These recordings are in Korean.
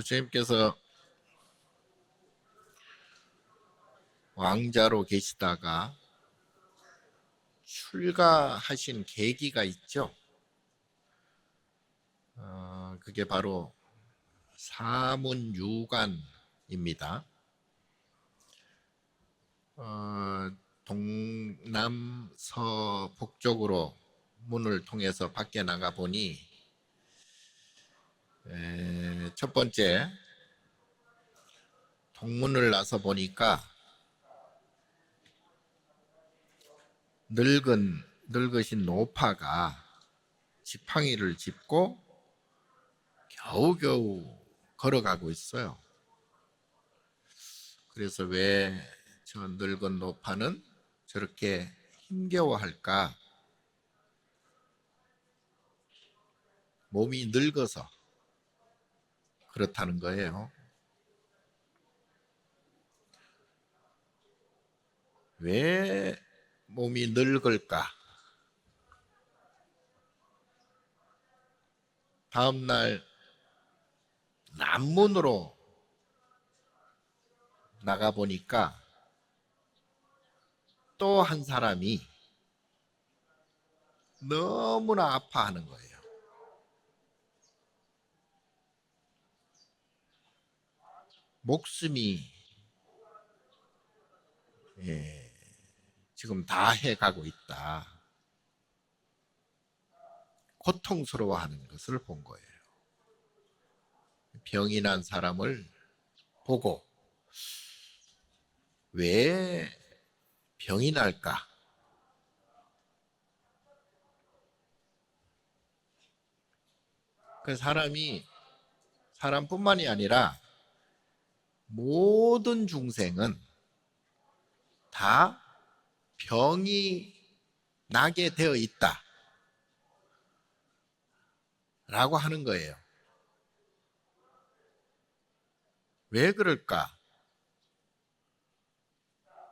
부처님께서 왕자로 계시다가 출가하신 계기가 있죠. 그게 바로 사문유관입니다. 동남서북쪽으로 문을 통해서 밖에 나가 보니 첫 번째 동문을 나서 보니까 늙으신 노파가 지팡이를 짚고 겨우겨우 걸어가고 있어요. 그래서 왜 저 늙은 노파는 저렇게 힘겨워할까? 몸이 늙어서 그렇다는 거예요. 왜 몸이 늙을까? 다음날 남문으로 나가보니까 또 한 사람이 너무나 아파하는 거예요. 목숨이 지금 다 해가고 있다. 고통스러워하는 것을 본 거예요. 병이 난 사람을 보고 왜 병이 날까? 그 사람뿐만이 아니라 모든 중생은 다 병이 나게 되어 있다 라고 하는 거예요. 왜 그럴까?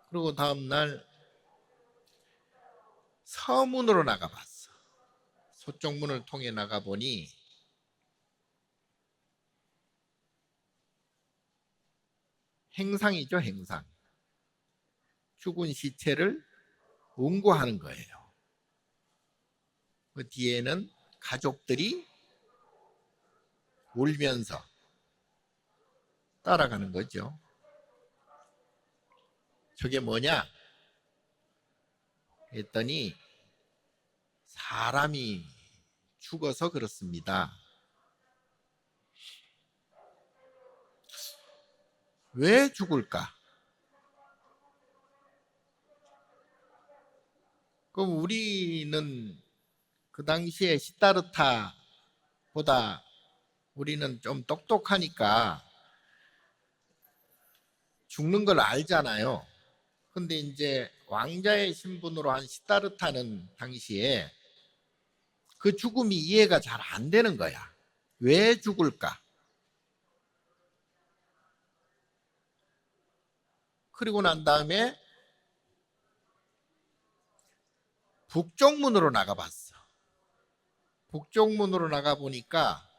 그리고 다음날 서문으로 나가봤어. 서쪽문을 통해 나가보니 행상이죠, 행상. 죽은 시체를 운구하는 거예요. 그 뒤에는 가족들이 울면서 따라가는 거죠. 저게 뭐냐? 했더니 사람이 죽어서 그렇습니다. 왜 죽을까? 그럼 우리는 그 당시에 시다르타보다 우리는 좀 똑똑하니까 죽는 걸 알잖아요. 근데 이제 왕자의 신분으로 한 시다르타는 당시에 그 죽음이 이해가 잘 안 되는 거야. 왜 죽을까? 그리고 난 다음에 북쪽문으로 나가봤어. 북쪽문으로 나가보니까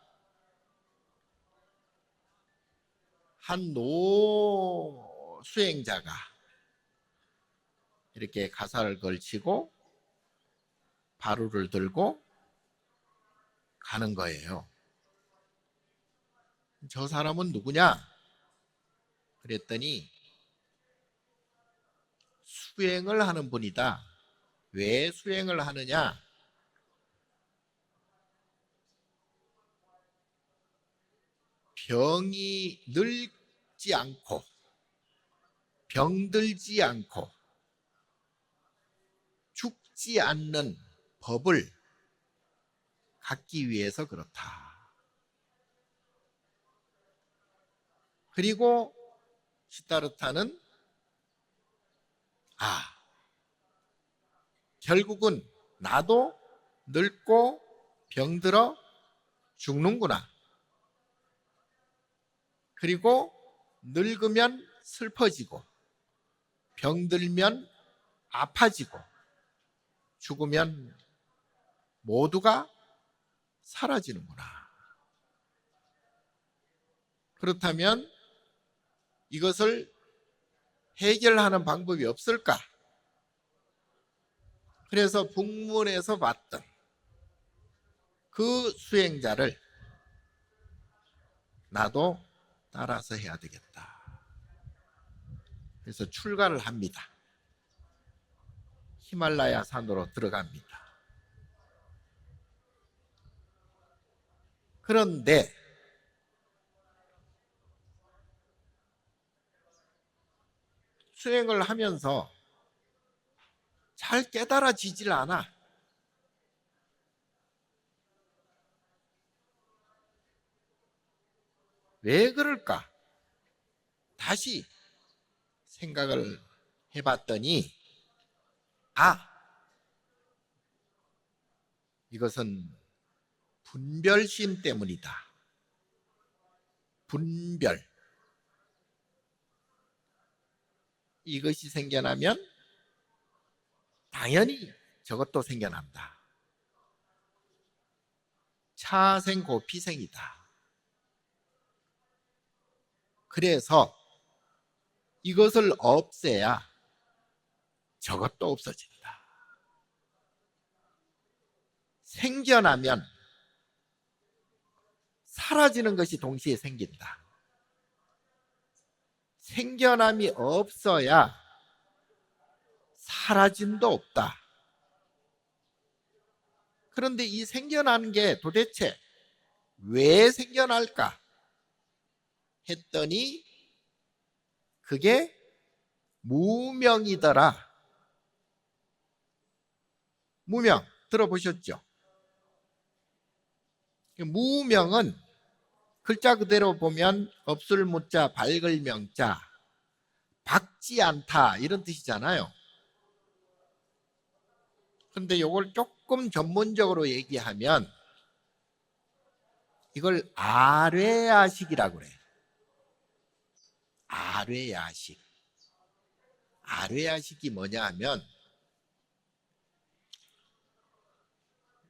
한 노수행자가 이렇게 가사를 걸치고 바루를 들고 가는 거예요. 저 사람은 누구냐? 그랬더니 수행을 하는 분이다. 왜 수행을 하느냐? 병이 늙지 않고 병들지 않고 죽지 않는 법을 갖기 위해서 그렇다. 그리고 시다르타는 결국은 나도 늙고 병들어 죽는구나. 그리고 늙으면 슬퍼지고 병들면 아파지고 죽으면 모두가 사라지는구나. 그렇다면 이것을 해결하는 방법이 없을까? 그래서 북문에서 봤던 그 수행자를 나도 따라서 해야 되겠다. 그래서 출가를 합니다. 히말라야 산으로 들어갑니다. 그런데 수행을 하면서 잘 깨달아지질 않아. 왜 그럴까? 다시 생각을 해봤더니 이것은 분별심 때문이다. 분별. 이것이 생겨나면 당연히 저것도 생겨난다. 차생고피생이다. 그래서 이것을 없애야 저것도 없어진다. 생겨나면 사라지는 것이 동시에 생긴다. 생겨남이 없어야 사라짐도 없다. 그런데 이 생겨나는 게 도대체 왜 생겨날까 했더니 그게 무명이더라. 무명 들어보셨죠? 무명은 글자 그대로 보면 없을 무자, 밝을 명자, 밝지 않다 이런 뜻이잖아요. 그런데 이걸 조금 전문적으로 얘기하면 이걸 아뢰야식이라고 그래. 아뢰야식. 아뢰야식이 뭐냐 하면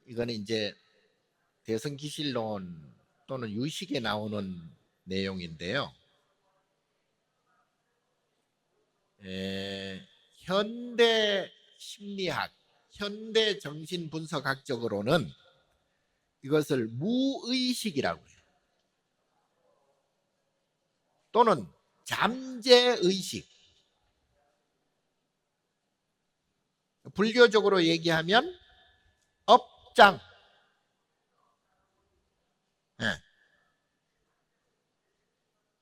이거는 이제 대성기실론 또는 유식에 나오는 내용인데요. 현대 심리학, 현대 정신분석학적으로는 이것을 무의식이라고 해요. 또는 잠재의식. 불교적으로 얘기하면 업장.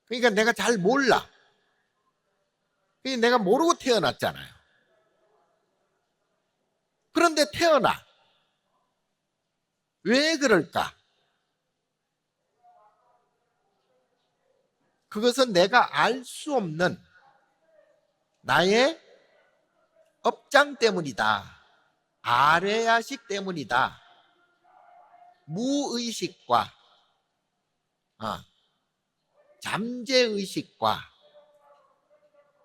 그러니까 내가 잘 몰라. 그러니까 내가 모르고 태어났잖아요. 그런데 태어나. 왜 그럴까? 그것은 내가 알 수 없는 나의 업장 때문이다. 아뢰야식 때문이다. 무의식과 잠재의식과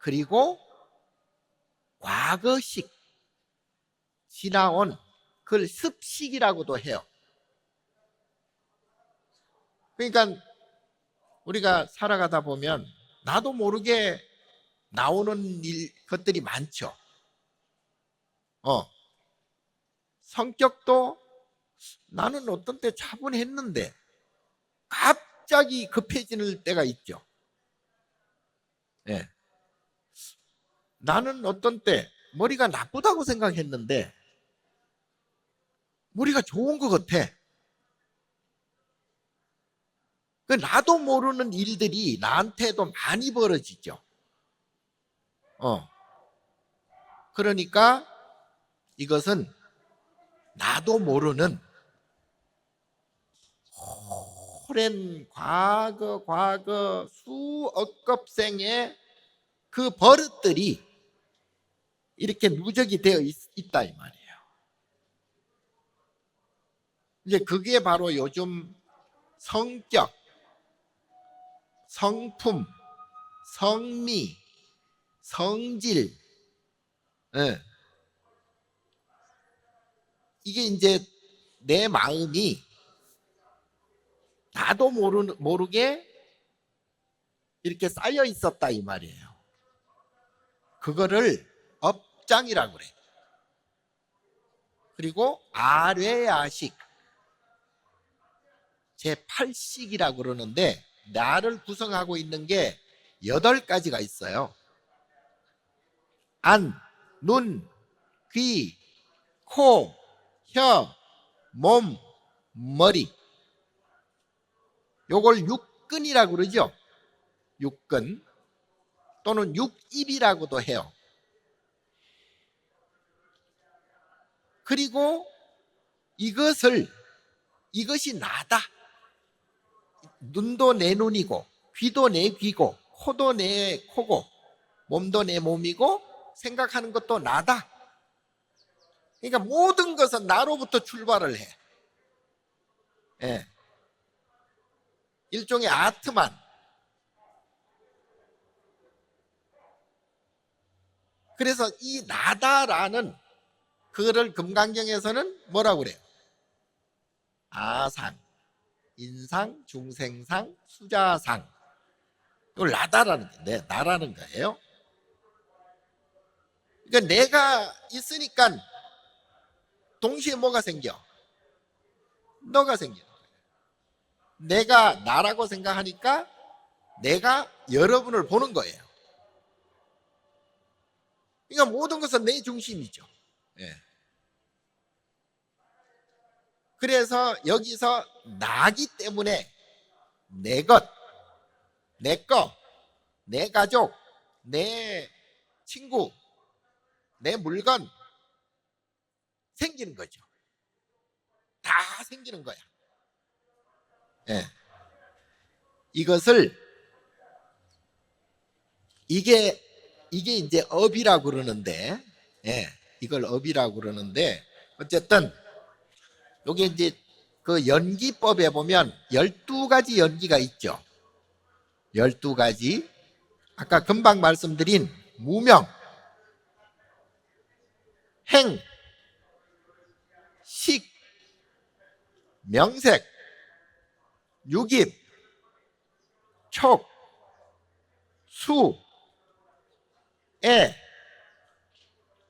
그리고 과거식 지나온 그걸 습식이라고도 해요. 그러니까 우리가 살아가다 보면 나도 모르게 나오는 것들이 많죠. 성격도 나는 어떤 때 차분했는데 갑자기 급해지는 때가 있죠. 나는 어떤 때 머리가 나쁘다고 생각했는데 머리가 좋은 것 같아. 나도 모르는 일들이 나한테도 많이 벌어지죠. 그러니까 이것은 나도 모르는 오랜 과거 수억 겁생의 그 버릇들이 이렇게 누적이 되어 있다 이 말이에요. 이제 그게 바로 요즘 성격, 성품, 성미, 성질, 이게 이제 내 마음이 나도 모르게 이렇게 쌓여 있었다 이 말이에요. 그거를 업장이라고 그래. 그리고 아뢰야식 제8식이라고 그러는데 나를 구성하고 있는 게 8가지가 있어요. 안, 눈, 귀, 코, 혀, 몸, 머리. 요걸 육근이라고 그러죠. 육근 또는 육입이라고도 해요. 그리고 이것이 나다. 눈도 내 눈이고 귀도 내 귀고 코도 내 코고 몸도 내 몸이고 생각하는 것도 나다. 그러니까 모든 것은 나로부터 출발을 해. 예. 일종의 아트만. 그래서 이 나다라는 그거를 금강경에서는 뭐라고 그래요? 아상, 인상, 중생상, 수자상. 이걸 나라는 거예요. 그러니까 내가 있으니까 동시에 뭐가 생겨? 너가 생기는 거예요. 내가 나라고 생각하니까 내가 여러분을 보는 거예요. 그러니까 모든 것은 내 중심이죠. 예. 그래서 여기서 나기 때문에 내 것, 내 거, 내 가족, 내 친구, 내 물건 생기는 거죠. 다 생기는 거야. 예. 이것을 이게 이제 업이라고 그러는데, 예, 이걸 업이라고 그러는데 어쨌든 요게 이제 그 연기법에 보면 12가지 연기가 있죠. 12가지. 아까 금방 말씀드린 무명, 행, 식, 명색, 유깁, 촉, 수, 애,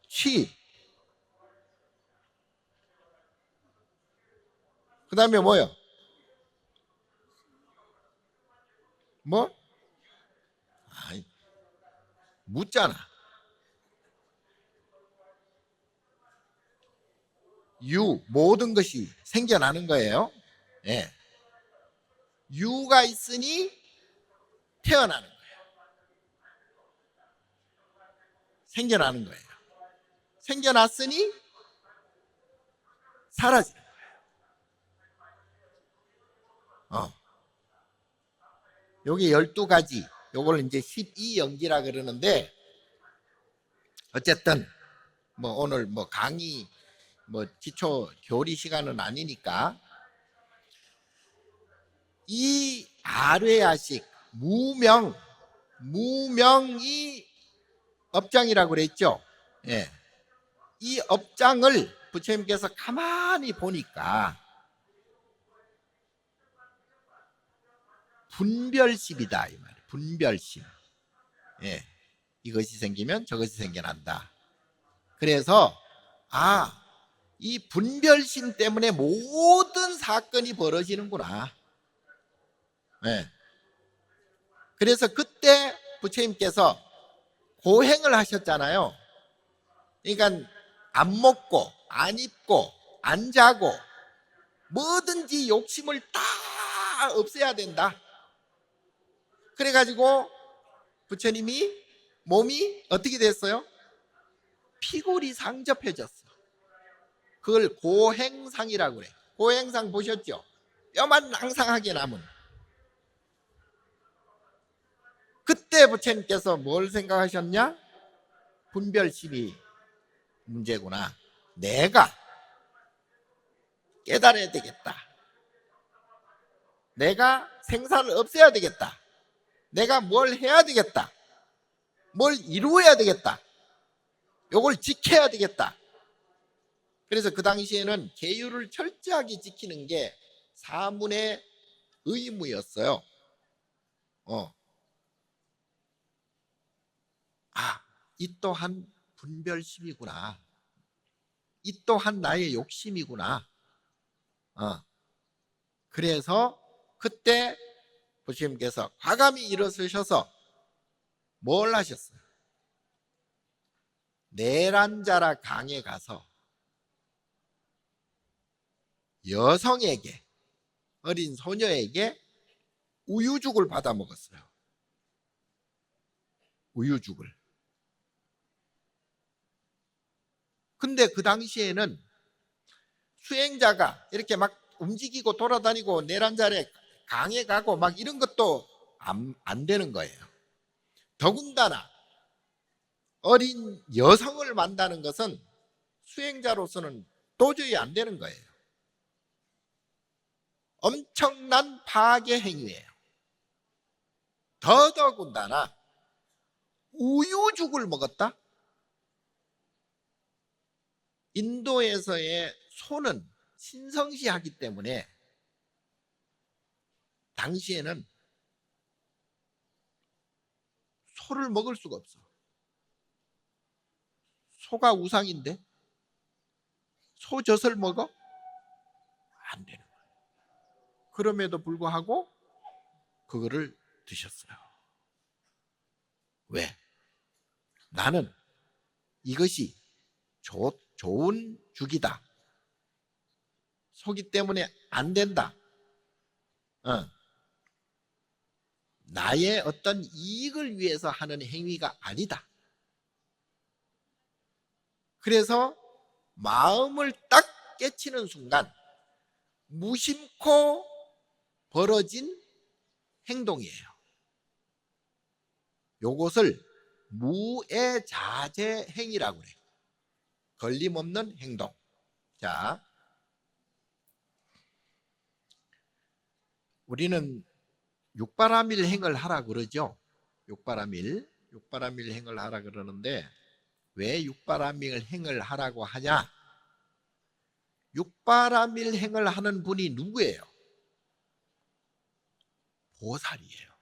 취. 그 다음에 뭐요? 뭐? 아이, 묻잖아. 모든 것이 생겨나는 거예요. 예. 유가 있으니 태어나는 거예요. 생겨나는 거예요. 생겨났으니 사라지는 거예요. 요게 12가지. 요걸 이제 12연기라 그러는데 어쨌든 뭐 오늘 뭐 강의 뭐 기초 교리 시간은 아니니까 이 아뢰야식 무명이 업장이라고 그랬죠. 예. 이 업장을 부처님께서 가만히 보니까 분별심이다 이 말이에요. 분별심. 예. 이것이 생기면 저것이 생겨난다. 그래서 이 분별심 때문에 모든 사건이 벌어지는구나. 네. 그래서 그때 부처님께서 고행을 하셨잖아요. 그러니까 안 먹고 안 입고 안 자고 뭐든지 욕심을 다 없애야 된다. 그래가지고 부처님이 몸이 어떻게 됐어요? 피골이 상접해졌어. 그걸 고행상이라고 그래. 고행상 보셨죠? 뼈만 낭상하게 남은. 그때 부처님께서 뭘 생각하셨냐? 분별심이 문제구나. 내가 깨달아야 되겠다. 내가 생사를 없애야 되겠다. 내가 뭘 해야 되겠다. 뭘 이루어야 되겠다. 요걸 지켜야 되겠다. 그래서 그 당시에는 계율을 철저하게 지키는 게 사문의 의무였어요. 아, 이 또한 분별심이구나. 이 또한 나의 욕심이구나. 그래서 그때 부처님께서 과감히 일어서셔서 뭘 하셨어요? 내란자라 강에 가서 여성에게, 어린 소녀에게 우유죽을 받아 먹었어요. 우유죽을. 근데 그 당시에는 수행자가 이렇게 막 움직이고 돌아다니고 내란자에 강에 가고 막 이런 것도 안 되는 거예요. 더군다나 어린 여성을 만나는 것은 수행자로서는 도저히 안 되는 거예요. 엄청난 파괴 행위예요. 더더군다나 우유죽을 먹었다? 인도에서의 소는 신성시하기 때문에 당시에는 소를 먹을 수가 없어. 소가 우상인데 소젖을 먹어? 안 되는 거예요. 그럼에도 불구하고 그거를 드셨어요. 왜? 나는 이것이 좋은 죽이다. 소기 때문에 안 된다. 나의 어떤 이익을 위해서 하는 행위가 아니다. 그래서 마음을 딱 깨치는 순간 무심코 벌어진 행동이에요. 요것을 무애자제 행위라고 그래요. 걸림없는 행동. 자, 우리는 육바라밀 행을 하라 그러죠. 육바라밀 행을 하라 그러는데 왜 육바라밀 행을 하라고 하냐? 육바라밀 행을 하는 분이 누구예요? 보살이에요.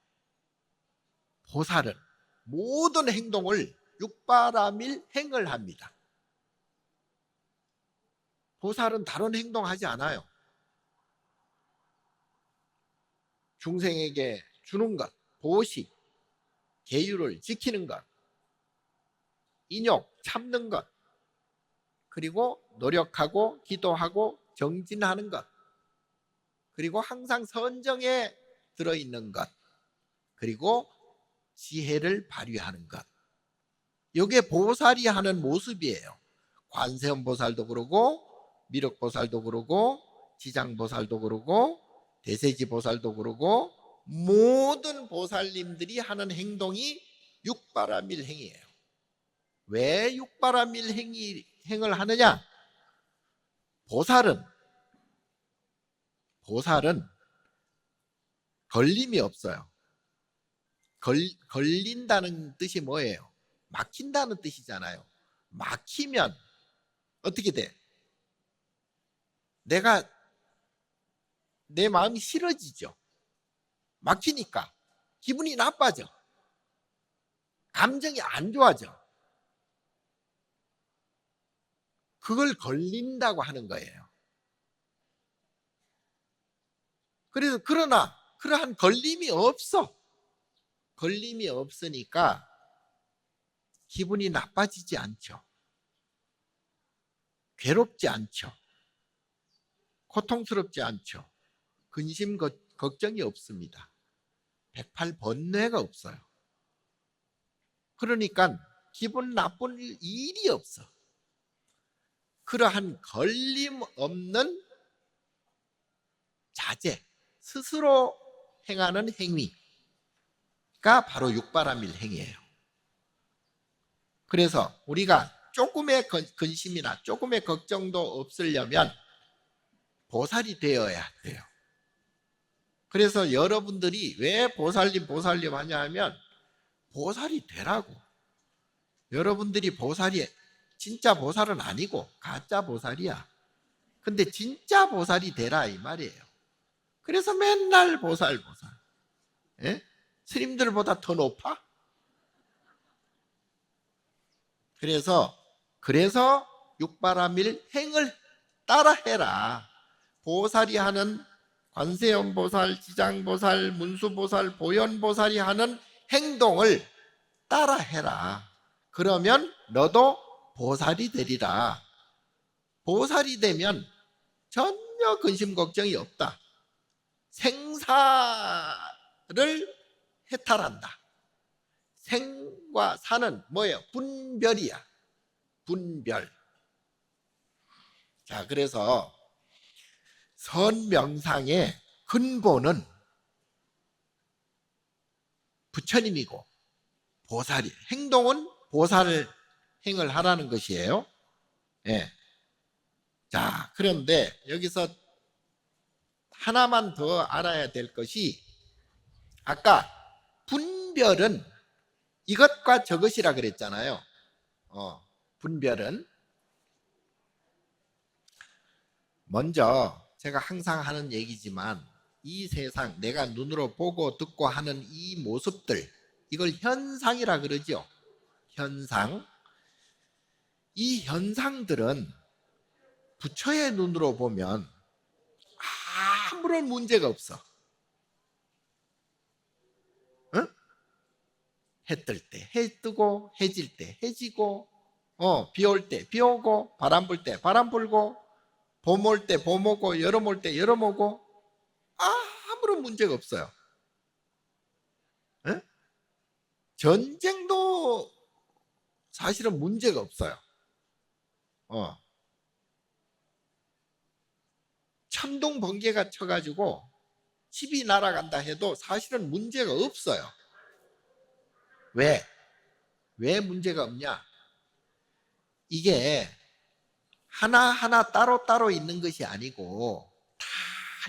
보살은 모든 행동을 육바라밀 행을 합니다. 보살은 다른 행동하지 않아요. 중생에게 주는 것, 보식, 계율을 지키는 것, 인욕, 참는 것, 그리고 노력하고 기도하고 정진하는 것, 그리고 항상 선정에 들어있는 것, 그리고 지혜를 발휘하는 것. 이게 보살이 하는 모습이에요. 관세음보살도 그러고 미륵보살도 그러고 지장보살도 그러고 대세지보살도 그러고 모든 보살님들이 하는 행동이 육바라밀 행이에요. 왜 육바라밀 행을 하느냐? 보살은 걸림이 없어요. 걸린다는 뜻이 뭐예요? 막힌다는 뜻이잖아요. 막히면 어떻게 돼? 내 마음이 싫어지죠. 막히니까 기분이 나빠져. 감정이 안 좋아져. 그걸 걸린다고 하는 거예요. 그래서 그러나 그러한 걸림이 없어. 걸림이 없으니까 기분이 나빠지지 않죠. 괴롭지 않죠. 고통스럽지 않죠. 근심 걱정이 없습니다. 108번뇌가 없어요. 그러니까 기분 나쁜 일이 없어. 그러한 걸림 없는 자제, 스스로 행하는 행위가 바로 육바라밀 행위예요. 그래서 우리가 조금의 근심이나 조금의 걱정도 없으려면 보살이 되어야 돼요. 그래서 여러분들이 왜 보살님 하냐 하면 보살이 되라고. 여러분들이 보살이 진짜 보살은 아니고 가짜 보살이야. 근데 진짜 보살이 되라 이 말이에요. 그래서 맨날 보살. 예? 스님들보다 더 높아? 그래서 육바라밀 행을 따라해라. 보살이 하는 관세음보살, 지장보살, 문수보살, 보현보살이 하는 행동을 따라해라. 그러면 너도 보살이 되리라. 보살이 되면 전혀 근심 걱정이 없다. 생사를 해탈한다. 생과 사는 뭐예요? 분별이야. 분별. 자, 그래서 선명상의 근본은 부처님이고 보살이, 행동은 보살 행을 하라는 것이에요. 예. 자, 그런데 여기서 하나만 더 알아야 될 것이, 아까 분별은 이것과 저것이라 그랬잖아요. 분별은 먼저 제가 항상 하는 얘기지만, 이 세상 내가 눈으로 보고 듣고 하는 이 모습들, 이걸 현상이라 그러죠. 현상. 이 현상들은 부처의 눈으로 보면 아무런 문제가 없어. 응? 해 뜰 때 해 뜨고, 해 질 때 해 지고, 비 올 때 비 오고, 바람 불 때 바람 불고, 봄 올 때 봄 오고, 여름 올 때 여름 오고, 아무런 문제가 없어요. 응? 전쟁도 사실은 문제가 없어요. 천둥 번개가 쳐가지고 집이 날아간다 해도 사실은 문제가 없어요. 왜? 왜 문제가 없냐? 이게 하나하나 따로따로 있는 것이 아니고 다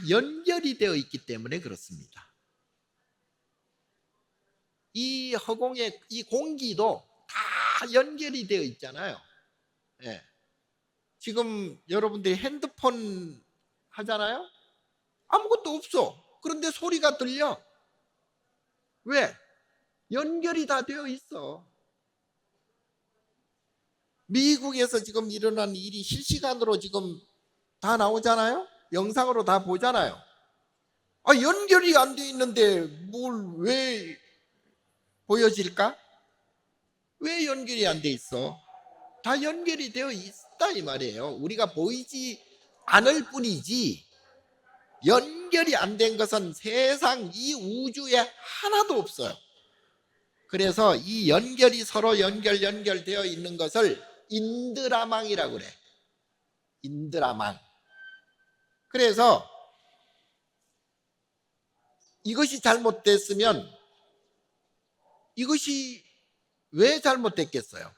연결이 되어 있기 때문에 그렇습니다. 이 허공의 이 공기도 다 연결이 되어 있잖아요. 예. 지금 여러분들이 핸드폰 하잖아요? 아무것도 없어. 그런데 소리가 들려. 왜? 연결이 다 되어 있어. 미국에서 지금 일어난 일이 실시간으로 지금 다 나오잖아요? 영상으로 다 보잖아요. 연결이 안 돼 있는데 뭘 왜 보여질까? 왜 연결이 안 돼 있어? 다 연결이 되어 있다 이 말이에요. 우리가 보이지 않을 뿐이지, 연결이 안 된 것은 세상 이 우주에 하나도 없어요. 그래서 이 연결이 서로 연결되어 있는 것을 인드라망이라고 그래. 인드라망. 그래서 이것이 잘못됐으면 이것이 왜 잘못됐겠어요?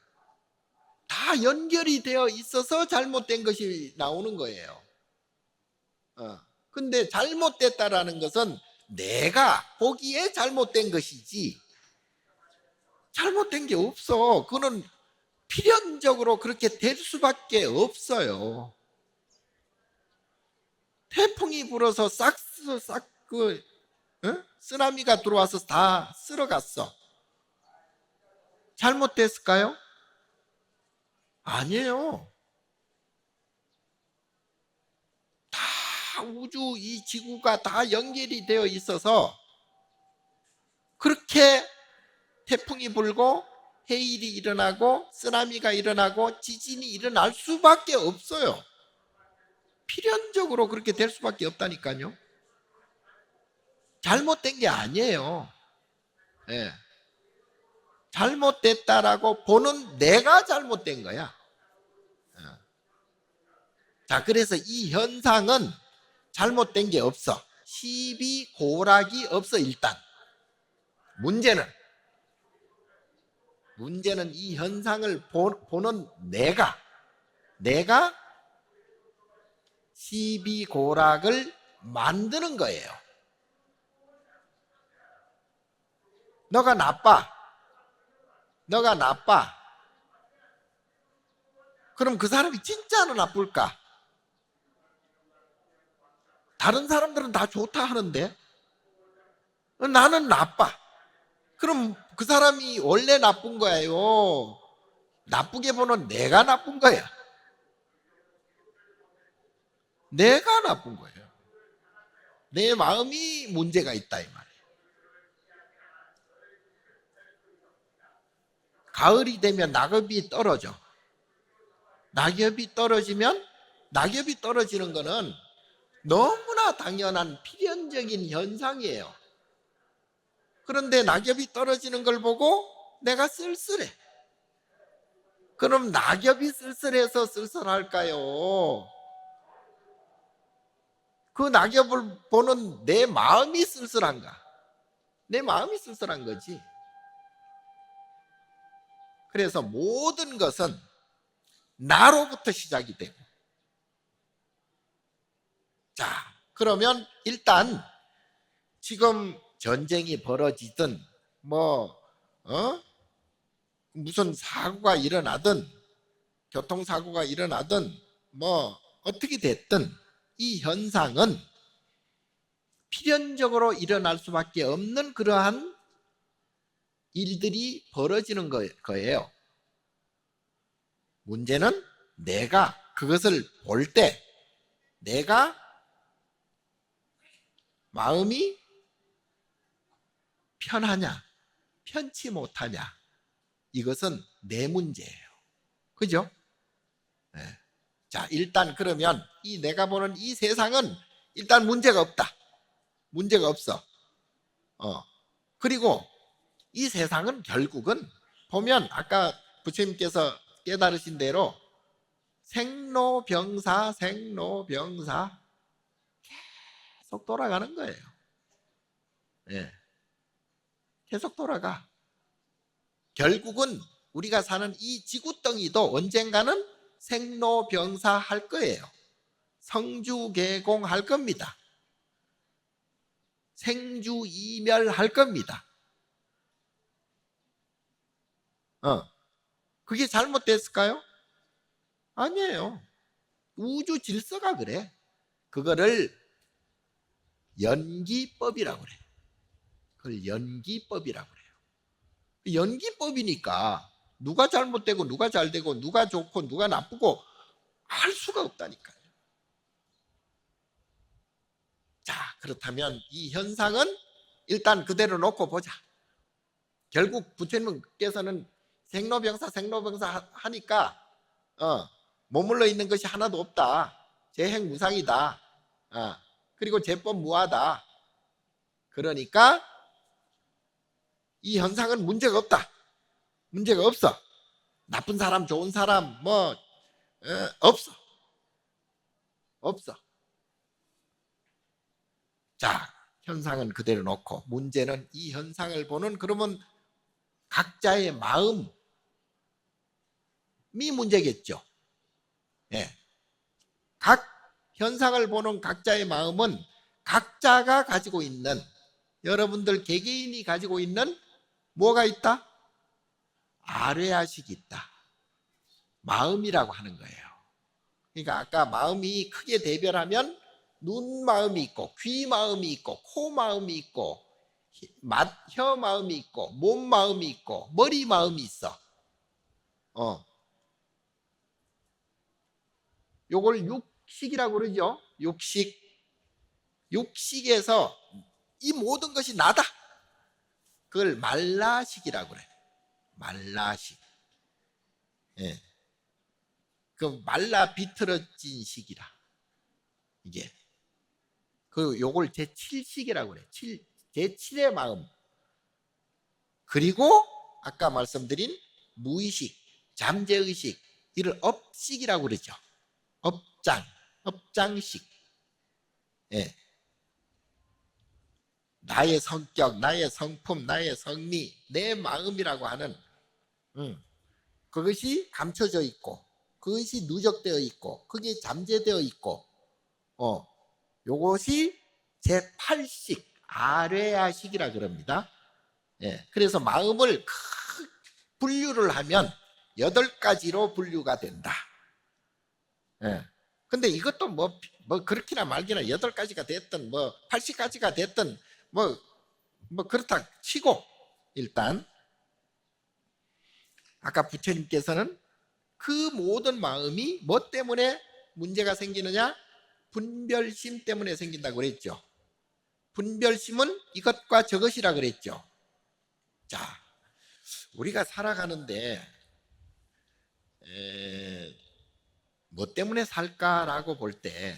다 연결이 되어 있어서 잘못된 것이 나오는 거예요. 근데 잘못됐다라는 것은 내가 보기에 잘못된 것이지 잘못된 게 없어. 그거는 필연적으로 그렇게 될 수밖에 없어요. 태풍이 불어서 쓰나미가 들어와서 다 쓸어갔어. 잘못됐을까요? 아니에요. 다 우주 이 지구가 다 연결이 되어 있어서 그렇게 태풍이 불고 해일이 일어나고 쓰나미가 일어나고 지진이 일어날 수밖에 없어요. 필연적으로 그렇게 될 수밖에 없다니까요. 잘못된 게 아니에요. 네. 잘못됐다라고 보는 내가 잘못된 거야. 자, 그래서 이 현상은 잘못된 게 없어. 시비 고락이 없어. 일단 문제는 이 현상을 보는 내가 시비 고락을 만드는 거예요. 너가 나빠. 그럼 그 사람이 진짜로 나쁠까? 다른 사람들은 다 좋다 하는데 나는 나빠. 그럼 그 사람이 원래 나쁜 거예요? 나쁘게 보는 내가 나쁜 거야. 내가 나쁜 거예요. 내 마음이 문제가 있다 이 말이에요. 가을이 되면 낙엽이 떨어져. 낙엽이 떨어지면 낙엽이 떨어지는 거는 너무나 당연한 필연적인 현상이에요. 그런데 낙엽이 떨어지는 걸 보고 내가 쓸쓸해. 그럼 낙엽이 쓸쓸해서 쓸쓸할까요? 그 낙엽을 보는 내 마음이 쓸쓸한가? 내 마음이 쓸쓸한 거지. 그래서 모든 것은 나로부터 시작이 되고. 자, 그러면 일단 지금 전쟁이 벌어지든 무슨 사고가 일어나든 교통사고가 일어나든 어떻게 됐든 이 현상은 필연적으로 일어날 수밖에 없는 그러한 일들이 벌어지는 거예요. 문제는 내가 그것을 볼 때 내가 마음이 편하냐 편치 못하냐, 이것은 내 문제예요. 그죠? 네. 자, 일단 그러면 이 내가 보는 이 세상은 일단 문제가 없다. 문제가 없어. 그리고 이 세상은 결국은 보면 아까 부처님께서 깨달으신 대로 생로병사 계속 돌아가는 거예요. 네. 계속 돌아가. 결국은 우리가 사는 이 지구덩이도 언젠가는 생로병사 할 거예요. 성주개공 할 겁니다. 생주이멸 할 겁니다. 그게 잘못됐을까요? 아니에요. 우주 질서가 그래. 그거를 연기법이라고 그래. 그걸 연기법이라고 그래요. 연기법이니까 누가 잘못되고 누가 잘되고 누가 좋고 누가 나쁘고 알 수가 없다니까요. 자, 그렇다면 이 현상은 일단 그대로 놓고 보자. 결국 부처님께서는 생로병사 하니까 머물러 있는 것이 하나도 없다. 재행무상이다. 그리고 재법무하다. 그러니까 이 현상은 문제가 없다. 문제가 없어. 나쁜 사람 좋은 사람 없어. 없어. 자, 현상은 그대로 놓고 문제는 이 현상을 보는 그러면 각자의 마음이 문제겠죠. 예. 각 현상을 보는 각자의 마음은 각자가 가지고 있는, 여러분들 개개인이 가지고 있는 뭐가 있다? 아뢰아식이 있다. 마음이라고 하는 거예요. 그러니까 아까 마음이 크게 대별하면 눈 마음이 있고 귀 마음이 있고 코 마음이 있고 혀 마음이 있고 몸 마음이 있고 머리 마음이 있어. 요걸 육식이라고 그러죠. 육식. 육식에서 이 모든 것이 나다. 그걸 말라식이라고 그래. 말라식. 예. 그 말라 비틀어진 식이라. 이게. 그 요걸 제7식이라고 그래. 제7의 마음. 그리고 아까 말씀드린 무의식, 잠재의식, 이를 업식이라고 그러죠. 업장식. 예. 나의 성격, 나의 성품, 나의 성미, 내 마음이라고 하는 그것이 감춰져 있고, 그것이 누적되어 있고, 그게 잠재되어 있고, 요것이 제8식 아뢰아식이라 그럽니다. 예, 그래서 마음을 분류를 하면 8가지로 분류가 된다. 예. 근데 이것도 뭐 그렇기나 말기나 8가지가 됐든 80가지가 됐든 그렇다 치고 일단 아까 부처님께서는 그 모든 마음이 뭐 때문에 문제가 생기느냐? 분별심 때문에 생긴다고 그랬죠. 분별심은 이것과 저것이라 그랬죠. 자, 우리가 살아가는데 뭐 때문에 살까라고 볼 때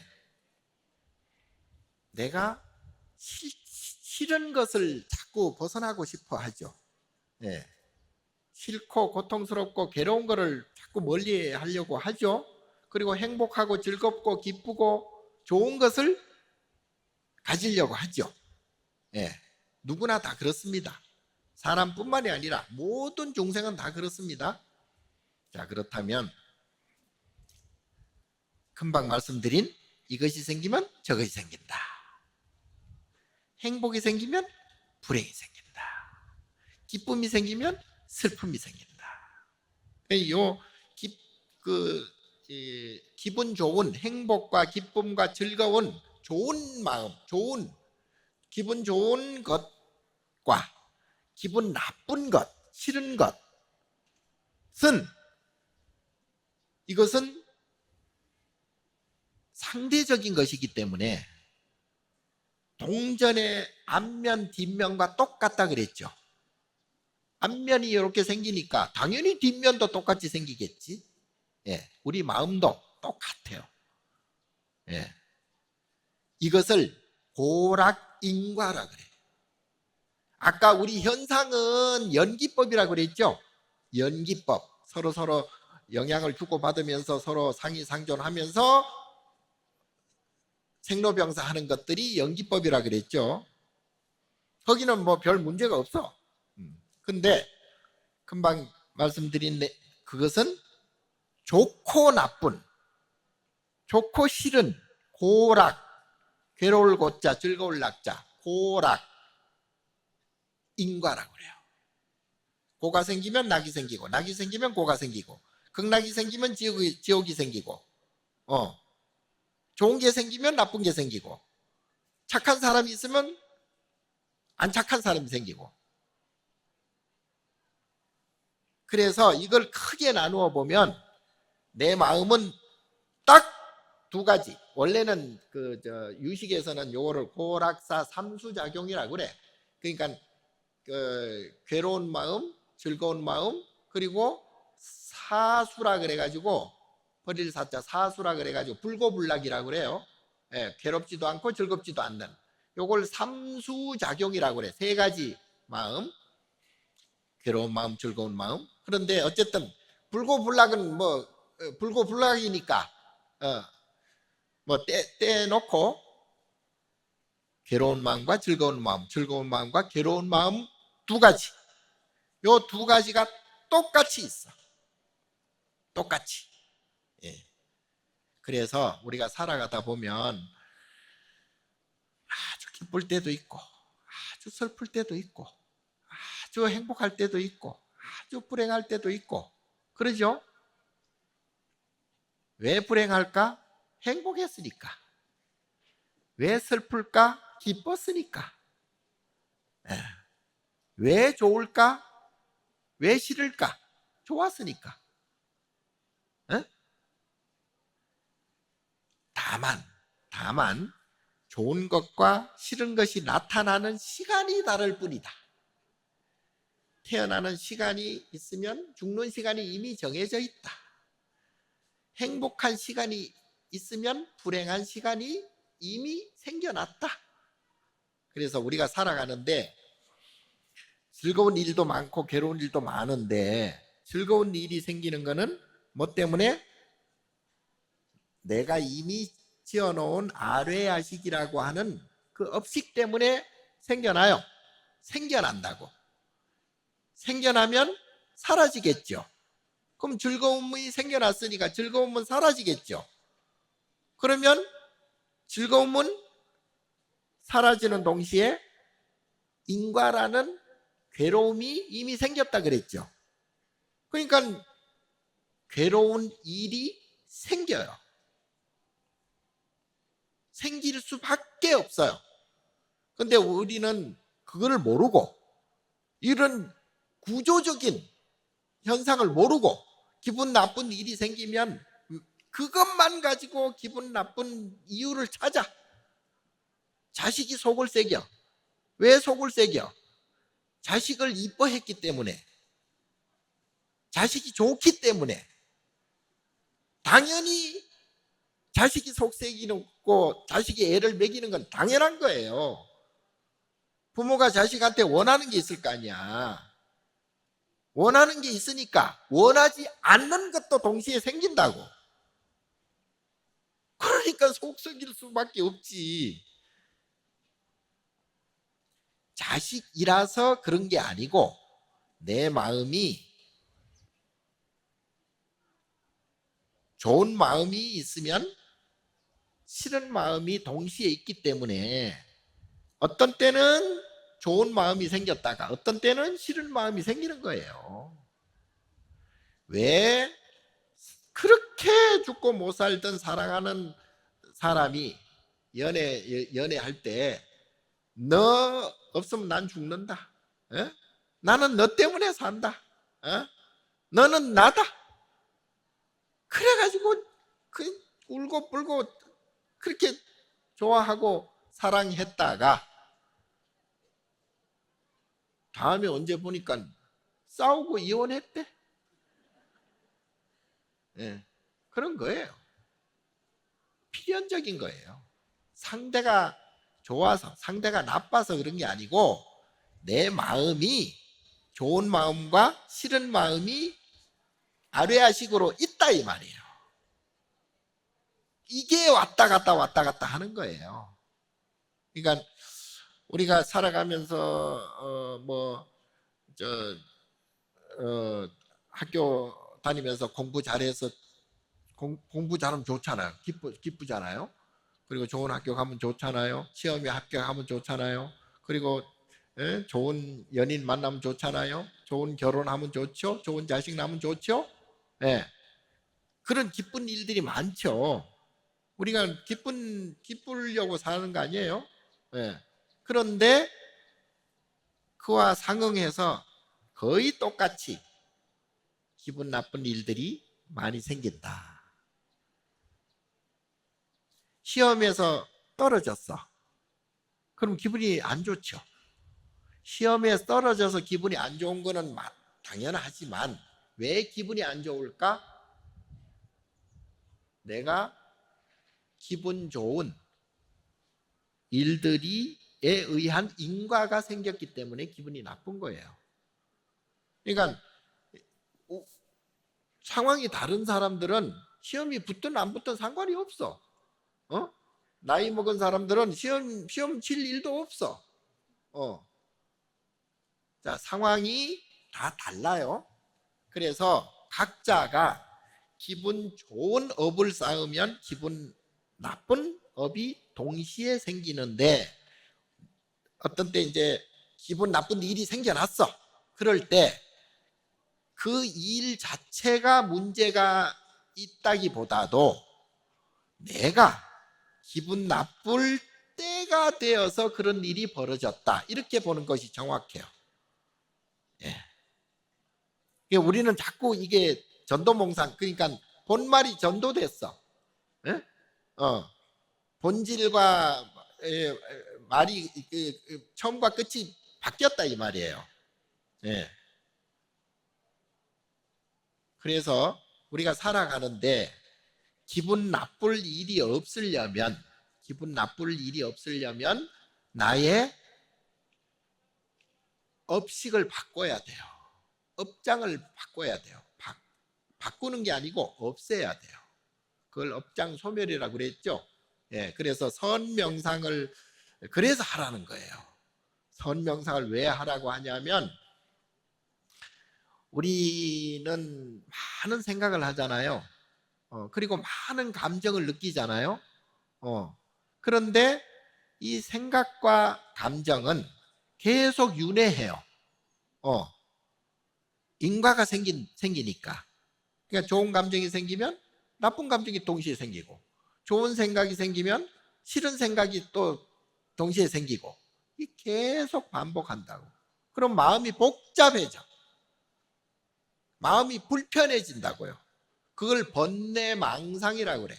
내가 싫은 것을 자꾸 벗어나고 싶어 하죠. 예. 싫고 고통스럽고 괴로운 것을 자꾸 멀리 하려고 하죠. 그리고 행복하고 즐겁고 기쁘고 좋은 것을 가지려고 하죠. 예. 누구나 다 그렇습니다. 사람뿐만이 아니라 모든 중생은 다 그렇습니다. 자, 그렇다면 금방 말씀드린 이것이 생기면 저것이 생긴다. 행복이 생기면 불행이 생긴다. 기쁨이 생기면 슬픔이 생긴다. 기분 좋은 행복과 기쁨과 즐거운 좋은 마음, 기분 좋은 것과 기분 나쁜 것, 싫은 것은 이것은 상대적인 것이기 때문에 동전의 앞면 뒷면과 똑같다 그랬죠. 앞면이 이렇게 생기니까 당연히 뒷면도 똑같이 생기겠지. 예, 우리 마음도 똑같아요. 예, 이것을 고락인과라 그래요. 아까 우리 현상은 연기법이라 그랬죠. 연기법, 서로 영향을 주고받으면서 서로 상의상존하면서 생로병사 하는 것들이 연기법이라 그랬죠. 거기는 뭐 별 문제가 없어. 근데 금방 말씀드린 그것은 좋고 나쁜, 좋고 싫은, 고락, 괴로울 고자, 즐거울 낙자, 고락, 인과라고 그래요. 고가 생기면 낙이 생기고, 낙이 생기면 고가 생기고, 극락이 생기면 지옥이 생기고, 좋은 게 생기면 나쁜 게 생기고, 착한 사람이 있으면 안 착한 사람이 생기고. 그래서 이걸 크게 나누어 보면 내 마음은 딱 두 가지. 원래는 유식에서는 요거를 고락사 삼수작용이라고 그래. 그러니까 괴로운 마음, 즐거운 마음, 그리고 사수라 그래가지고 버릴 사자 사수라 그래가지고 불고불락이라고 그래요. 예, 괴롭지도 않고 즐겁지도 않는. 요걸 삼수작용이라고 그래. 세 가지 마음, 괴로운 마음, 즐거운 마음. 그런데 어쨌든 불고불락은 불고불락이니까 떼놓고 괴로운 마음과 즐거운 마음과 괴로운 마음 두 가지. 요 두 가지가 똑같이 있어. 똑같이. 예. 그래서 우리가 살아가다 보면 아주 기쁠 때도 있고, 아주 슬플 때도 있고, 아주 행복할 때도 있고, 아주 불행할 때도 있고, 그러죠? 왜 불행할까? 행복했으니까. 왜 슬플까? 기뻤으니까. 예. 왜 좋을까? 왜 싫을까? 좋았으니까. 예? 다만 좋은 것과 싫은 것이 나타나는 시간이 다를 뿐이다. 태어나는 시간이 있으면 죽는 시간이 이미 정해져 있다. 행복한 시간이 있으면 불행한 시간이 이미 생겨났다. 그래서 우리가 살아가는데 즐거운 일도 많고 괴로운 일도 많은데 즐거운 일이 생기는 거는 뭐 때문에? 내가 이미 지어놓은 아뢰야식이라고 하는 그 업식 때문에 생겨나요. 생겨난다고. 생겨나면 사라지겠죠. 그럼 즐거움이 생겨났으니까 즐거움은 사라지겠죠. 그러면 즐거움은 사라지는 동시에 인과라는 괴로움이 이미 생겼다 그랬죠. 그러니까 괴로운 일이 생겨요. 생길 수밖에 없어요. 근데 우리는 그걸 모르고 이런 구조적인 현상을 모르고 기분 나쁜 일이 생기면 그것만 가지고 기분 나쁜 이유를 찾아. 자식이 속을 새겨. 왜 속을 새겨? 자식을 이뻐했기 때문에, 자식이 좋기 때문에. 당연히 자식이 속 새기고 자식이 애를 먹이는 건 당연한 거예요. 부모가 자식한테 원하는 게 있을 거 아니야. 원하는 게 있으니까 원하지 않는 것도 동시에 생긴다고. 그러니까 속 썩일 수밖에 없지. 자식이라서 그런 게 아니고 내 마음이 좋은 마음이 있으면 싫은 마음이 동시에 있기 때문에 어떤 때는 좋은 마음이 생겼다가 어떤 때는 싫은 마음이 생기는 거예요. 왜 그렇게 죽고 못 살던 사랑하는 사람이 연애할 때 너 없으면 난 죽는다. 어? 나는 너 때문에 산다. 어? 너는 나다. 그래가지고 그 울고 불고 그렇게 좋아하고 사랑했다가 다음에 언제 보니까 싸우고 이혼했대. 예, 그런 거예요. 필연적인 거예요. 상대가 좋아서 상대가 나빠서 그런 게 아니고 내 마음이 좋은 마음과 싫은 마음이 아뢰아식으로 있다 이 말이에요. 이게 왔다 갔다 왔다 갔다 하는 거예요. 그러니까 우리가 살아가면서 학교 다니면서 공부 잘해서 공부 잘하면 좋잖아요. 기쁘잖아요. 그리고 좋은 학교 가면 좋잖아요. 시험에 합격하면 좋잖아요. 그리고 좋은 연인 만나면 좋잖아요. 좋은 결혼하면 좋죠. 좋은 자식 낳으면 좋죠. 예. 그런 기쁜 일들이 많죠. 우리가 기쁘려고 사는 거 아니에요? 예. 그런데 그와 상응해서 거의 똑같이 기분 나쁜 일들이 많이 생긴다. 시험에서 떨어졌어. 그럼 기분이 안 좋죠. 시험에 떨어져서 기분이 안 좋은 거는 당연하지만 왜 기분이 안 좋을까? 내가 기분 좋은 일들이에 의한 인과가 생겼기 때문에 기분이 나쁜 거예요. 그러니까 상황이 다른 사람들은 시험이 붙든 안 붙든 상관이 없어. 나이 먹은 사람들은 시험 칠 일도 없어. 자, 상황이 다 달라요. 그래서 각자가 기분 좋은 업을 쌓으면 기분 나쁜 업이 동시에 생기는데 어떤 때 이제 기분 나쁜 일이 생겨났어. 그럴 때 그 일 자체가 문제가 있다기보다도 내가 기분 나쁠 때가 되어서 그런 일이 벌어졌다. 이렇게 보는 것이 정확해요. 예. 우리는 자꾸 이게 전도몽상, 그러니까 본말이 전도됐어. 예? 본질과 말이 처음과 끝이 바뀌었다 이 말이에요. 예. 그래서 우리가 살아가는데 기분 나쁠 일이 없으려면 나의 업식을 바꿔야 돼요. 업장을 바꿔야 돼요. 바꾸는 게 아니고 없애야 돼요. 그걸 업장 소멸이라고 그랬죠. 예, 그래서 선명상을 그래서 하라는 거예요. 선명상을 왜 하라고 하냐면 우리는 많은 생각을 하잖아요. 그리고 많은 감정을 느끼잖아요. 그런데 이 생각과 감정은 계속 윤회해요. 인과가 생기니까. 그러니까 좋은 감정이 생기면 나쁜 감정이 동시에 생기고, 좋은 생각이 생기면 싫은 생각이 또 동시에 생기고, 이 계속 반복한다고. 그럼 마음이 복잡해져. 마음이 불편해진다고요. 그걸 번뇌망상이라고 그래.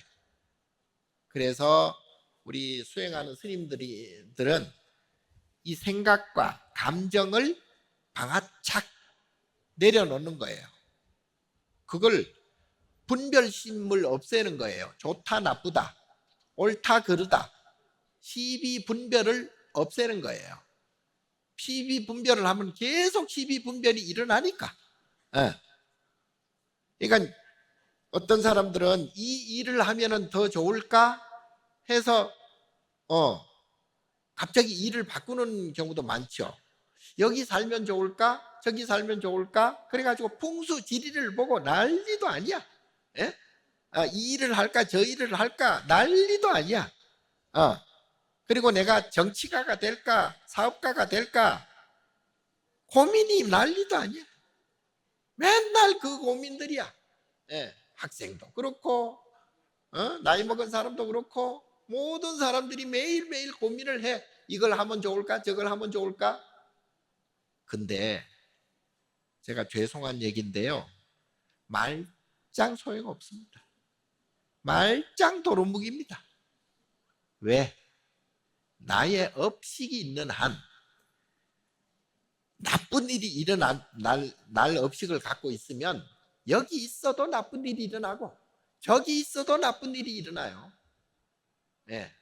그래서 우리 수행하는 스님들은 이 생각과 감정을 방아착 내려놓는 거예요. 그걸 분별심을 없애는 거예요. 좋다 나쁘다, 옳다 그르다, 시비 분별을 없애는 거예요. 시비 분별을 하면 계속 시비 분별이 일어나니까. 그러니까 어떤 사람들은 이 일을 하면은 더 좋을까 해서 갑자기 일을 바꾸는 경우도 많죠. 여기 살면 좋을까? 저기 살면 좋을까? 그래가지고 풍수지리를 보고 난리도 아니야. 예? 이 일을 할까? 저 일을 할까? 난리도 아니야. 그리고 내가 정치가가 될까? 사업가가 될까? 고민이 난리도 아니야. 맨날 그 고민들이야. 예, 학생도 그렇고, 나이 먹은 사람도 그렇고, 모든 사람들이 매일매일 고민을 해. 이걸 하면 좋을까? 저걸 하면 좋을까? 근데 제가 죄송한 얘기인데요. 말짱 소용없습니다. 말짱 도루묵입니다. 왜? 나의 업식이 있는 한 나쁜 일이 일어난 날 업식을 갖고 있으면 여기 있어도 나쁜 일이 일어나고 저기 있어도 나쁜 일이 일어나요. 네.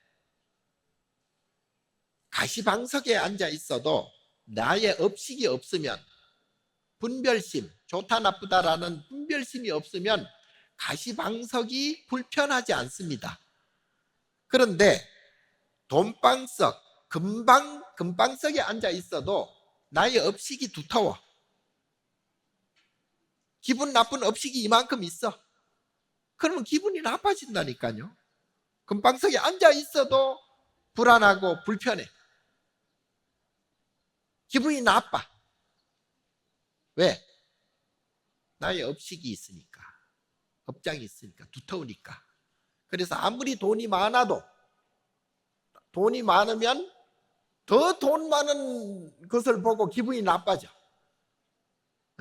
가시방석에 앉아 있어도 나의 업식이 없으면, 분별심, 좋다 나쁘다라는 분별심이 없으면 가시방석이 불편하지 않습니다. 그런데 돈방석, 금방석에 앉아 있어도 나의 업식이 두터워. 기분 나쁜 업식이 이만큼 있어. 그러면 기분이 나빠진다니까요. 금방석에 앉아 있어도 불안하고 불편해. 기분이 나빠. 왜? 나의 업식이 있으니까. 업장이 있으니까, 두터우니까. 그래서 아무리 돈이 많아도, 돈이 많으면 더 돈 많은 것을 보고 기분이 나빠져.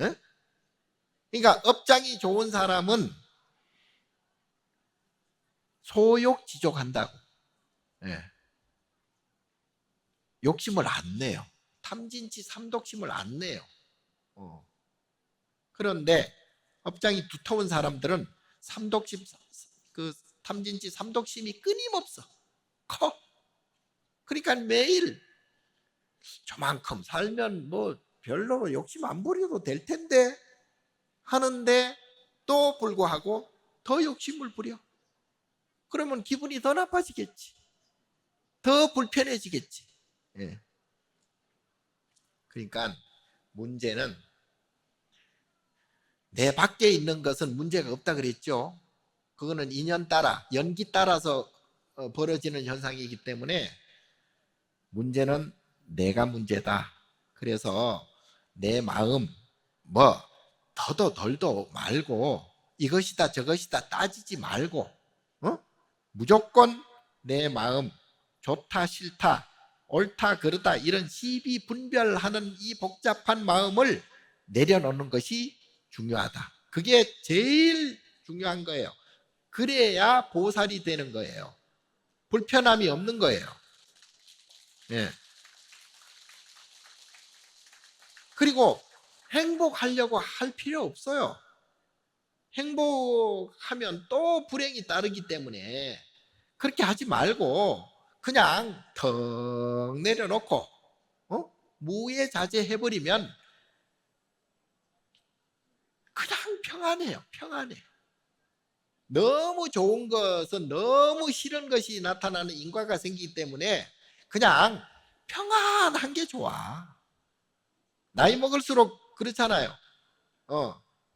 에? 그러니까 업장이 좋은 사람은 소욕지족한다고. 예. 욕심을 안 내요. 탐진치 삼독심을 안 내요. 그런데 업장이 두터운 사람들은 삼독심, 그 탐진치 삼독심이 끊임없어. 커. 그러니까 매일 저만큼 살면 뭐 별로 욕심 안 부려도 될 텐데 하는데 또 불구하고 더 욕심을 부려. 그러면 기분이 더 나빠지겠지. 더 불편해지겠지. 예. 그러니까 문제는 내 밖에 있는 것은 문제가 없다 그랬죠. 그거는 인연 따라, 연기 따라서 벌어지는 현상이기 때문에 문제는 내가 문제다. 그래서 내 마음 뭐 더도 덜도 말고 이것이다 저것이다 따지지 말고 무조건 내 마음 좋다 싫다 옳다 그르다 이런 시비 분별하는 이 복잡한 마음을 내려놓는 것이 중요하다. 그게 제일 중요한 거예요. 그래야 보살이 되는 거예요. 불편함이 없는 거예요. 예. 그리고 행복하려고 할 필요 없어요. 행복하면 또 불행이 따르기 때문에 그렇게 하지 말고 그냥 턱 내려놓고 무예자제해버리면 그냥 평안해요. 평안해. 너무 좋은 것은 너무 싫은 것이 나타나는 인과가 생기기 때문에 그냥 평안한 게 좋아. 나이 먹을수록 그렇잖아요.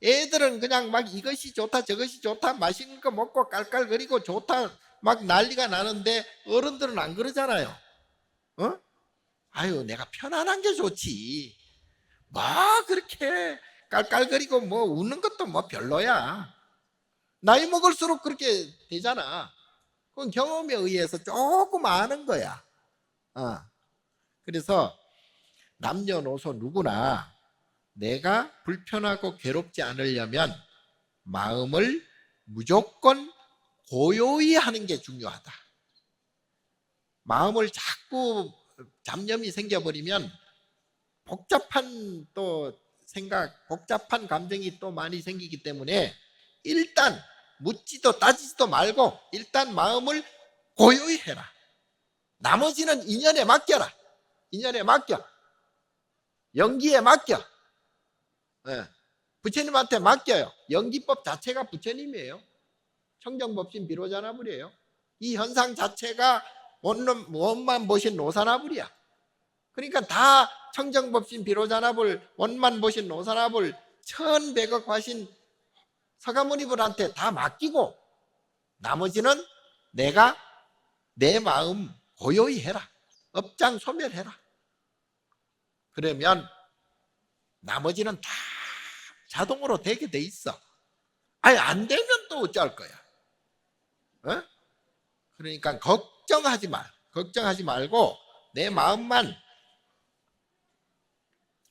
애들은 그냥 막 이것이 좋다 저것이 좋다 맛있는 거 먹고 깔깔거리고 좋다 막 난리가 나는데 어른들은 안 그러잖아요. 아유 내가 편안한 게 좋지. 뭐 그렇게 깔깔거리고 뭐 웃는 것도 뭐 별로야. 나이 먹을수록 그렇게 되잖아. 그건 경험에 의해서 조금 아는 거야. 그래서 남녀노소 누구나 내가 불편하고 괴롭지 않으려면 마음을 무조건 고요히 하는 게 중요하다. 마음을 자꾸 잡념이 생겨버리면 복잡한 또 생각, 복잡한 감정이 또 많이 생기기 때문에 일단 묻지도 따지지도 말고 일단 마음을 고요히 해라. 나머지는 인연에 맡겨라. 인연에 맡겨. 연기에 맡겨. 예. 부처님한테 맡겨요. 연기법 자체가 부처님이에요. 청정법신 비로자나불이에요. 이 현상 자체가 원만 보신 노사나불이야. 그러니까 다 청정법신 비로자나불, 원만 보신 노사나불, 천백억 화신 서가모니불한테 다 맡기고 나머지는 내가 내 마음 고요히 해라. 업장 소멸해라. 그러면 나머지는 다 자동으로 되게 돼 있어. 아니 안 되면 또 어쩔 거야. 어? 그러니까 걱정하지 말고 내 마음만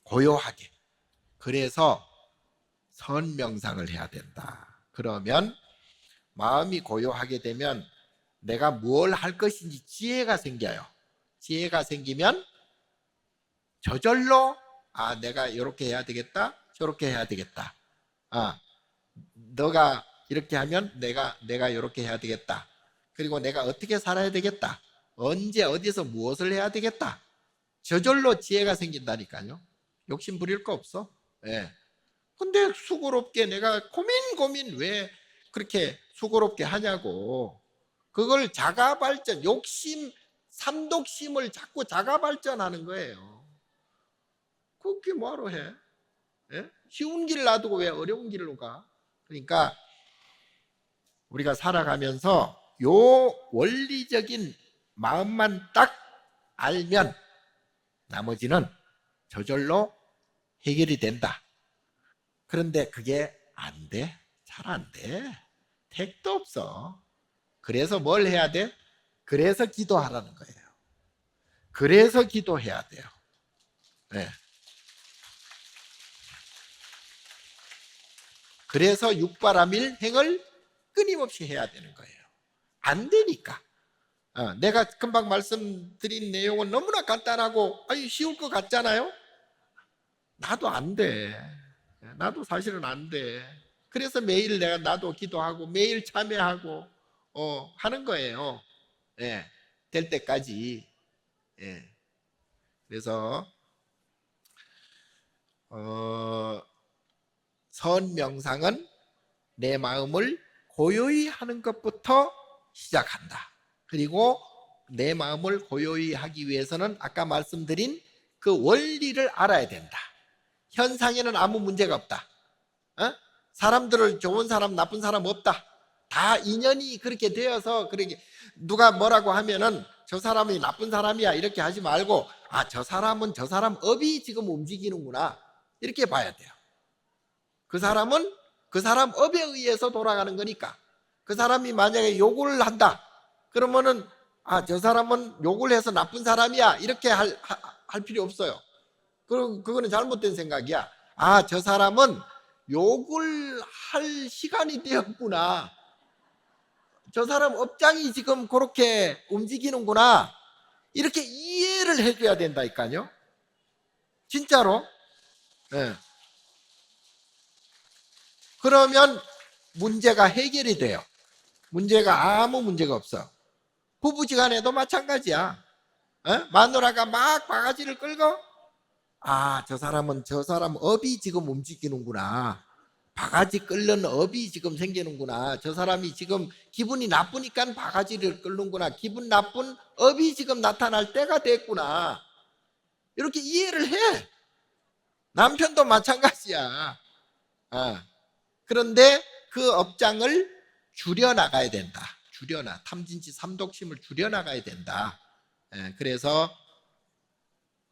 고요하게. 그래서 선명상을 해야 된다. 그러면 마음이 고요하게 되면 내가 뭘 할 것인지 지혜가 생겨요. 지혜가 생기면 저절로 내가 이렇게 해야 되겠다, 저렇게 해야 되겠다. 너가 이렇게 하면 내가 이렇게 해야 되겠다. 그리고 내가 어떻게 살아야 되겠다. 언제 어디서 무엇을 해야 되겠다. 저절로 지혜가 생긴다니까요. 욕심 부릴 거 없어. 예. 근데 수고롭게 내가 고민 왜 그렇게 수고롭게 하냐고. 그걸 자가 발전, 욕심, 삼독심을 자꾸 자가 발전하는 거예요. 그게 뭐하러 해? 예? 쉬운 길 놔두고 왜 어려운 길로 가? 그러니까 우리가 살아가면서 요 원리적인 마음만 딱 알면 나머지는 저절로 해결이 된다. 그런데 그게 안 돼. 잘 안 돼. 택도 없어. 그래서 뭘 해야 돼? 그래서 기도하라는 거예요. 그래서 기도해야 돼요. 네. 그래서 육바라밀 행을 끊임없이 해야 되는 거예요. 안 되니까. 내가 금방 말씀드린 내용은 너무나 간단하고 쉬울 것 같잖아요. 나도 안 돼. 나도 사실은 안 돼. 그래서 매일 나도 기도하고 매일 참여하고 하는 거예요. 예, 될 때까지. 예. 그래서 선명상은 내 마음을 고요히 하는 것부터 시작한다. 그리고 내 마음을 고요히 하기 위해서는 아까 말씀드린 그 원리를 알아야 된다. 현상에는 아무 문제가 없다. 사람들을 좋은 사람, 나쁜 사람 없다. 다 인연이 그렇게 되어서 그렇게 누가 뭐라고 하면은 저 사람이 나쁜 사람이야 이렇게 하지 말고 저 사람은 저 사람 업이 지금 움직이는구나 이렇게 봐야 돼요. 그 사람은 그 사람 업에 의해서 돌아가는 거니까 그 사람이 만약에 욕을 한다 그러면은 저 사람은 욕을 해서 나쁜 사람이야 이렇게 할 필요 없어요. 그거는 잘못된 생각이야. 저 사람은 욕을 할 시간이 되었구나. 저 사람 업장이 지금 그렇게 움직이는구나. 이렇게 이해를 해줘야 된다니까요. 진짜로. 네. 그러면 문제가 해결이 돼요. 문제가 아무 문제가 없어. 부부지간에도 마찬가지야. 마누라가 막 바가지를 끌고 저 사람은 저 사람 업이 지금 움직이는구나. 바가지 끓는 업이 지금 생기는구나. 저 사람이 지금 기분이 나쁘니까 바가지를 끓는구나. 기분 나쁜 업이 지금 나타날 때가 됐구나. 이렇게 이해를 해. 남편도 마찬가지야. 그런데 그 업장을 줄여나가야 된다. 탐진치 삼독심을 줄여나가야 된다. 그래서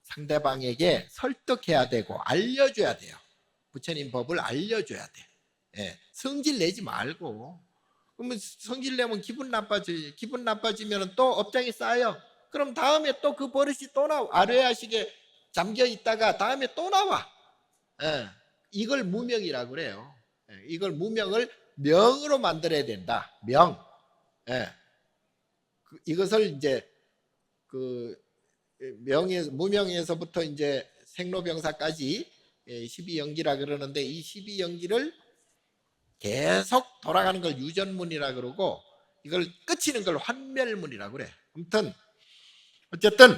상대방에게 설득해야 되고 알려줘야 돼요. 부처님 법을 알려줘야 돼. 성질 내지 말고. 그러면 성질 내면 기분 나빠지면 또 업장이 쌓여. 그럼 다음에 또 그 버릇이 또 나와. 아뢰야식에 잠겨 있다가 다음에 또 나와. 예, 이걸 무명이라고 그래요. 예, 이걸 무명을 명으로 만들어야 된다. 명. 예, 이것을 이제 그 무명에서부터 이제 생로병사까지 12연기라 그러는데 이 12연기를 계속 돌아가는 걸 유전문이라 그러고 이걸 끝이는 걸 환멸문이라 그래. 아무튼 어쨌든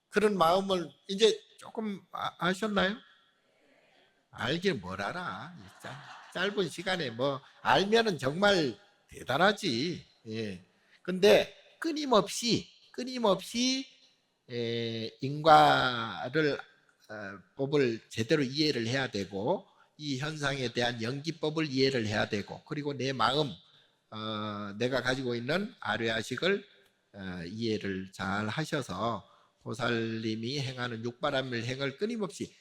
그런 마음을 이제 조금 아셨나요? 알긴 뭘 알아. 짧은 시간에 뭐 알면은 정말 대단하지. 예. 근데 끊임없이 인과를 법을 제대로 이해를 해야 되고 이 현상에 대한 연기법을 이해를 해야 되고 그리고 내 마음 내가 가지고 있는 아뢰아식을 이해를 잘 하셔서 보살님이 행하는 육바람일 행을 끊임없이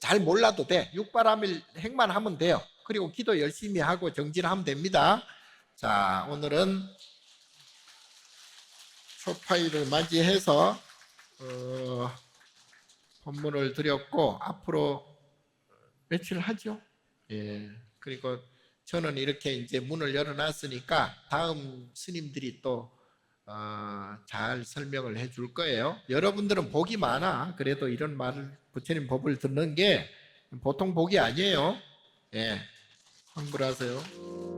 잘 몰라도 돼. 육바람일 행만 하면 돼요. 그리고 기도 열심히 하고 정진하면 됩니다. 자, 오늘은 초파일을 맞이해서 법문을 드렸고 앞으로 며칠 하죠. 예. 그리고 저는 이렇게 이제 문을 열어놨으니까 다음 스님들이 또 잘 설명을 해줄 거예요. 여러분들은 복이 많아. 그래도 이런 말을 부처님 법을 듣는 게 보통 복이 아니에요. 예. 환불하세요.